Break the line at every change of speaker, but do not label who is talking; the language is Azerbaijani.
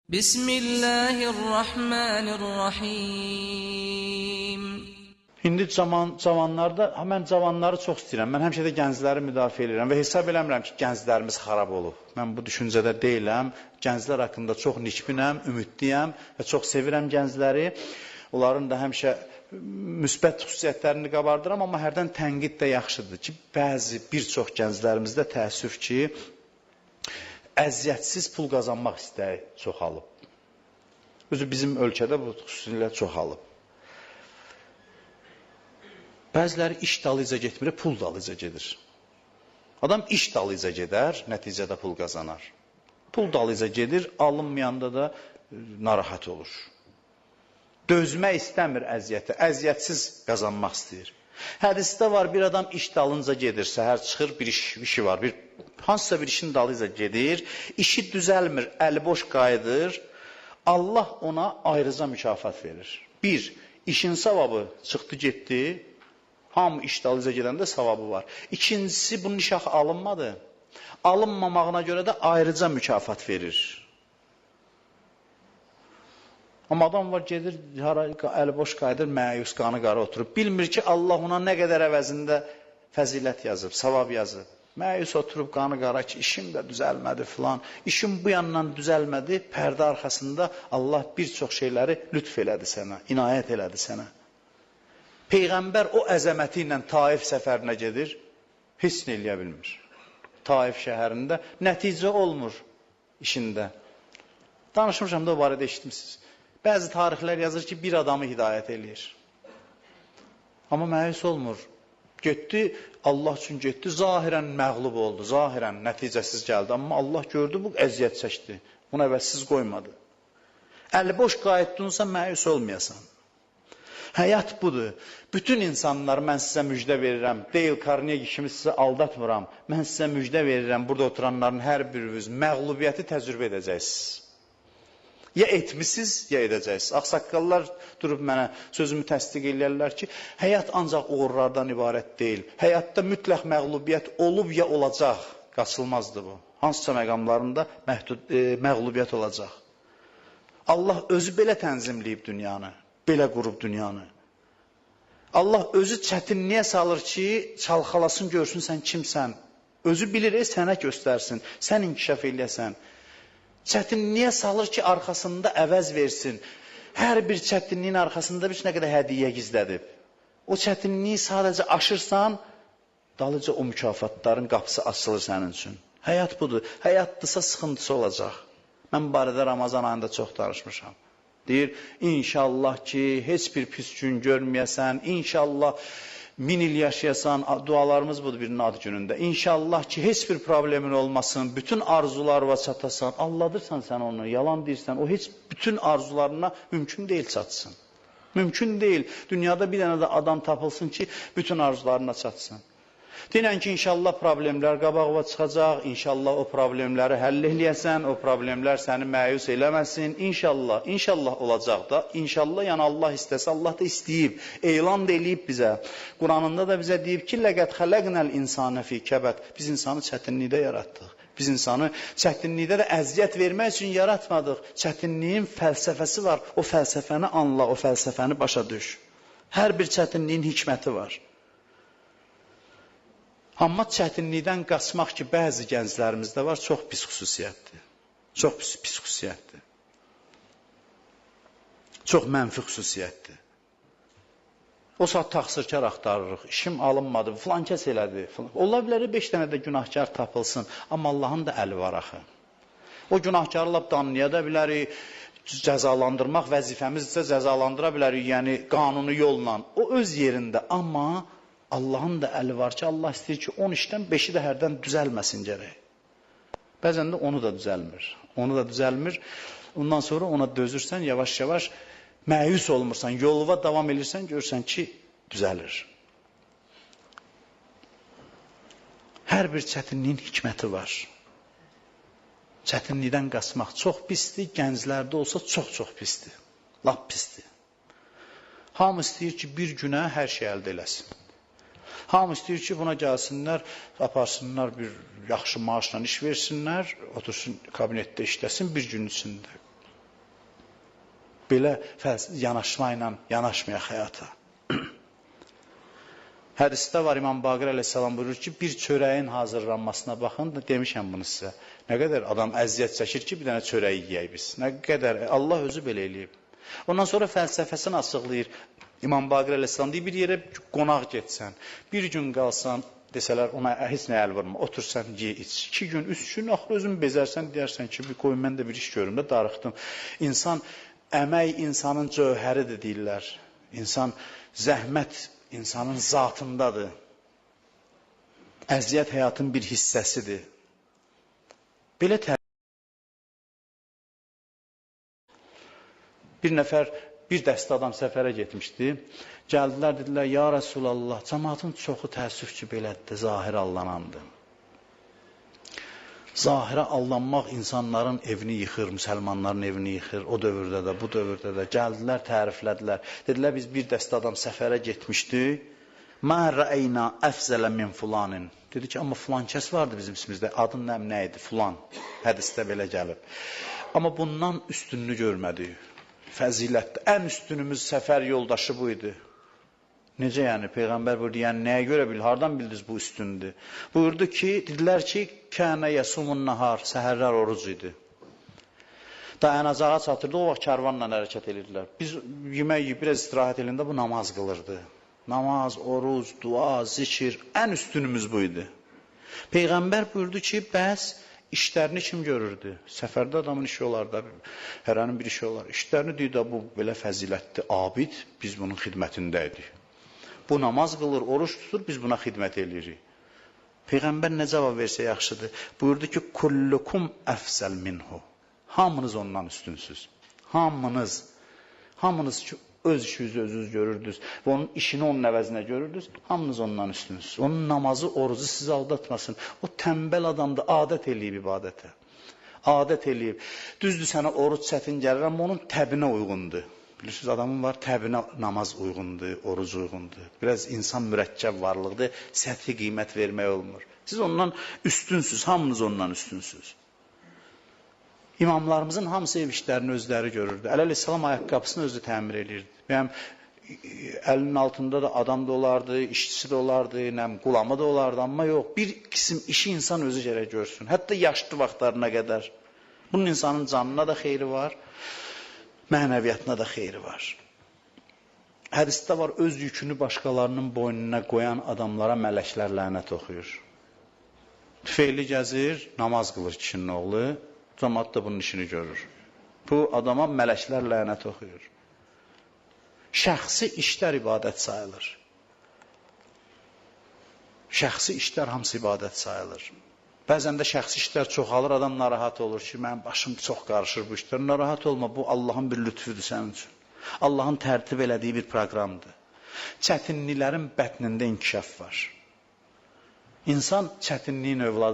Bismillahirrahmanirrahim.
İndi cavanlarda, mən cavanları çox istəyirəm. Mən həmişə də gəncləri müdafiə edirəm və hesab eləmirəm ki, gənclərimiz xarab olub. Mən bu düşüncədə deyiləm. Gənclər haqqında çox nikbinəm, ümidliyəm və çox sevirəm gəncləri. Onların da həmişə müsbət xüsusiyyətlərini qabardıram, amma hərdən tənqid də yaxşıdır ki, bir çox gənclərimizdə təəssüf ki, əziyyətsiz pul qazanmaq istəyi çoxalıb. Özü bizim ölkədə bu xüsusilə çoxalıb. Bəziləri iş dalıca getmir, pul dalıca gedir. Adam iş dalıca gedər, nəticədə pul qazanar. Pul dalıca gedir, alınmayanda da narahat olur. Dözmək istəmir əziyyəti, əziyyətsiz qazanmaq istəyir. Hədisdə var, bir adam iş dalınca gedir, səhər çıxır, bir işi var, hansısa bir işin dalıca gedir, işi düzəlmir, əli boş qayıdır, Allah ona ayrıca mükafat verir. Bir, işin savabı çıxdı, getdi, hamı iş dalıca gedəndə savabı var. İkincisi, bunun iş axı alınmadı. Alınmamağına görə də ayrıca mükafat verir. Amma adam var, gedir, əli boş qayıdır, məyus, qanı qara oturub. Bilmir ki, Allah ona nə qədər əvəzində fəzilət yazıb, savab yazıb. Məyus oturub, qanı qara ki, işim də düzəlmədi filan. İşim bu yandan düzəlmədi, pərdə arxasında Allah bir çox şeyləri lütf elədi sənə, inayət elədi sənə. Peyğəmbər o əzəməti ilə Taif səfərinə gedir, heç nə eləyə bilmir. Taif şəhərində nəticə olmur işində. Danışmışam da o barədə eşitmişsiniz. Bəzi tarixlər yazır ki, bir adamı hidayət eləyir. Amma məyus olmur. Getdi, Allah üçün getdi, zahirən məğlub oldu, zahirən nəticəsiz gəldi. Amma Allah gördü, bu əziyyət çəkdi. Bunu əvəzsiz qoymadı. Əli boş qayıtdınsa məyus olmayasan. Həyat budur. Bütün insanlar mən sizə müjdə verirəm. Deyil, Carnegie kimi sizə aldatmıram. Mən sizə müjdə verirəm. Burada oturanların hər biriniz məğlubiyyəti təcrübə edəcəksiniz. Ya etmişsiniz, ya edəcəksiniz. Ağsaqqallar durub mənə sözümü təsdiq edirlər ki, həyat ancaq uğurlardan ibarət deyil. Həyatda mütləq məğlubiyyət olub ya olacaq. Qaçılmazdır bu. Hansısa məqamlarında məğlubiyyət olacaq. Allah özü belə tənzimləyib dünyanı, belə qurub dünyanı. Allah özü çətinliyə salır ki, çalxalasın, görsün sən kimsən. Özü bilir, sənə göstərsin, sən inkişaf eləyəsən. Çətinliyə salır ki, arxasında əvəz versin. Hər bir çətinliyin arxasında bir nə qədər hədiyyə gizlədib. O çətinliyi sadəcə aşırsan, dalıca o mükafatların qapısı açılır sənin üçün. Həyat budur. Həyatdırsa sıxıntısı olacaq. Mən bu barədə Ramazan ayında çox danışmışam. Deyir, inşallah ki, heç bir pis gün görməyəsən, inşallah 1000 il yaşayasan, dualarımız budur birinin ad günündə. İnşallah ki, heç bir problemin olmasın, bütün arzularına çatasan, alladırsan sən onu, yalan deyirsən, o heç bütün arzularına mümkün deyil çatsın. Mümkün deyil, dünyada bir dənə də adam tapılsın ki, bütün arzularına çatsın. Deyilən ki, inşallah problemlər qabağıva çıxacaq, inşallah o problemləri həll eləyəsən, o problemlər səni məyus eləməsin, inşallah olacaq da, inşallah, yəni Allah istəsə, Allah da istəyib, elan da eləyib bizə. Quranında da bizə deyib ki, ləqəd xələqnəl insanə fi kəbəd, biz insanı çətinlikdə yaratdıq. Biz insanı çətinlikdə də əziyyət vermək üçün yaratmadıq. Çətinliyin fəlsəfəsi var, o fəlsəfəni anla, o fəlsəfəni başa düş. Hər bir çətinliyin hikməti var. Amma çətinlikdən qaçmaq ki, bəzi gənclərimizdə var, çox pis xüsusiyyətdir. Çox pis xüsusiyyətdir. Çox mənfi xüsusiyyətdir. O saat taxsirkar axtarırıq, işim alınmadı, filan kəs elədi. Ola bilər 5 dənə də günahkar tapılsın, amma Allahın da əli var axı. O günahkarı lap danlaya da bilərik, cəzalandırmaq vəzifəmizdirsə cəzalandıra bilərik, yəni qanuni yolla. O öz yerində, amma Allahın da əli var ki, Allah istəyir ki, 10 işdən 5-i də hərdən düzəlməsin gərək. Bəzən də onu da düzəlmir. Onu da düzəlmir. Ondan sonra ona dözürsən, yavaş-yavaş məyus olmursan, yoluna davam edirsən, görürsən ki, düzəlir. Hər bir çətinliyin hikməti var. Çətinlikdən qaçmaq çox pisdir, gənclərdə olsa çox pisdir. Lap pisdir. Hamı istəyir ki, bir günə hər şey əldə eləsin. Hamı istəyir ki, buna gəlsinlər, aparsınlar, bir yaxşı maaşla iş versinlər, otursun kabinetdə işləsin bir gün içində. Belə yanaşma ilə yanaşmayaq həyata. Hədisdə var, İmam Baqir əleyhissalam buyurur ki, bir çörəyin hazırlanmasına baxın, demişəm bunu sizə. Nə qədər adam əziyyət çəkir ki, bir dənə çörəyi yeyək biz. Nə qədər, Allah özü belə eləyib. Ondan sonra fəlsəfəsini açıqlayır. İmam Baqir əleyhissalam deyir, bir yerə qonaq getsən, bir gün qalsan, desələr ona heç nə əl vurma, otursan, ye, iç. 2 gün, 3 gün, axır özün bezərsən, deyərsən ki, bir qoyun, mən də bir iş görüm də, darıxdım. İnsan, əmək insanın cövhəridir deyirlər. İnsan, zəhmət insanın zatındadır. Əziyyət həyatın bir hissəsidir. Belə bir nəfər, bir dəstə adam səfərə getmişdi. Gəldilər, dedilər, ya Rəsulallah, cəmaatın çoxu təəssüf ki, belədir, zahirə aldanandır. Zahirə aldanmaq insanların evini yıxır, müsəlmanların evini yıxır, o dövrdə də, bu dövrdə də. Gəldilər, təriflədilər. Dedilər, biz bir dəstə adam səfərə getmişdik. Mə rəəynə əfzələ min fulanin. Dedi ki, amma filan kəs vardı bizim isimizdə, adın nə idi, filan. Hədisdə belə gəlib. Amma bundan üstünlüğü görmədik. Fəzilətdə. Ən üstünümüz səfər yoldaşı bu idi. Necə yəni? Peyğəmbər buyurdu, yəni nəyə görə bilir? Hardan bildiniz bu üstündür? Buyurdu ki, dedilər ki, kənə yəsumun nahar, səhərlər oruc idi. Dayanacağa çatırdı, o vaxt karvanla hərəkət edirdilər. Biz yemək yiyib, biraz istirahət elində bu namaz qılırdı. Namaz, oruc, dua, zikir, ən üstünümüz bu idi. Peyğəmbər buyurdu ki, bəs işlərini kim görürdü? Səfərdə adamın işi olar da, hərənin bir işi olar. İşlərini deyir də, bu belə fəzilətli, abid, biz bunun xidmətindəydik. Bu namaz qılır, oruç tutur, biz buna xidmət edirik. Peyğəmbər nə cavab versə yaxşıdır? Buyurdu ki, kullukum əfzəl minhu. Hamınız ondan üstünsüz. Hamınız. Hamınız ki, öz işinizi özünüz görürdünüz və onun işini onun əvəzinə görürdünüz, hamınız ondan üstünsüz. Onun namazı, orucu sizi aldatmasın. O tənbəl adamdır, adət eləyib ibadətə. Adət eləyib. Düzdür, sənə oruc çətin gəlir, amma onun təbinə uyğundur. Bilirsiniz, adamın var, təbinə namaz uyğundur, oruc uyğundur. Biraz insan mürəkkəb varlıqdır, səthi qiymət vermək olmur. Siz ondan üstünsüz, hamınız ondan üstünsüz. İmamlarımızın hamısı ev işlərini özləri görürdü. Əleyhissalam ayaqqabısını özü təmir edirdi. Bəyəm, əlinin altında da adam da olardı, işçisi də olardı, qulamı da olardı, amma yox, bir qisim işi insan özü gərək görsün. Hətta yaşlı vaxtlarına qədər. Bunun insanın canına da xeyri var, mənəviyyatına da xeyri var. Hədisdə var, öz yükünü başqalarının boynuna qoyan adamlara mələklər lənət oxuyur. Tüfeyli gəzir, namaz qılır kişinin oğlu, cəmaat da bunun işini görür. Bu adama mələklər lənət oxuyur. Şəxsi işlər ibadət sayılır. Şəxsi işlər hamısı ibadət sayılır. Bəzən də şəxsi işlər çoxalır, adam narahat olur ki, mənim başım çox qarışır bu işlər. Narahat olma, bu Allahın bir lütfüdür sənin üçün. Allahın tərtib elədiyi bir proqramdır. Çətinliklərin bətnində inkişaf var. İnsan çətinliyin övladıdır.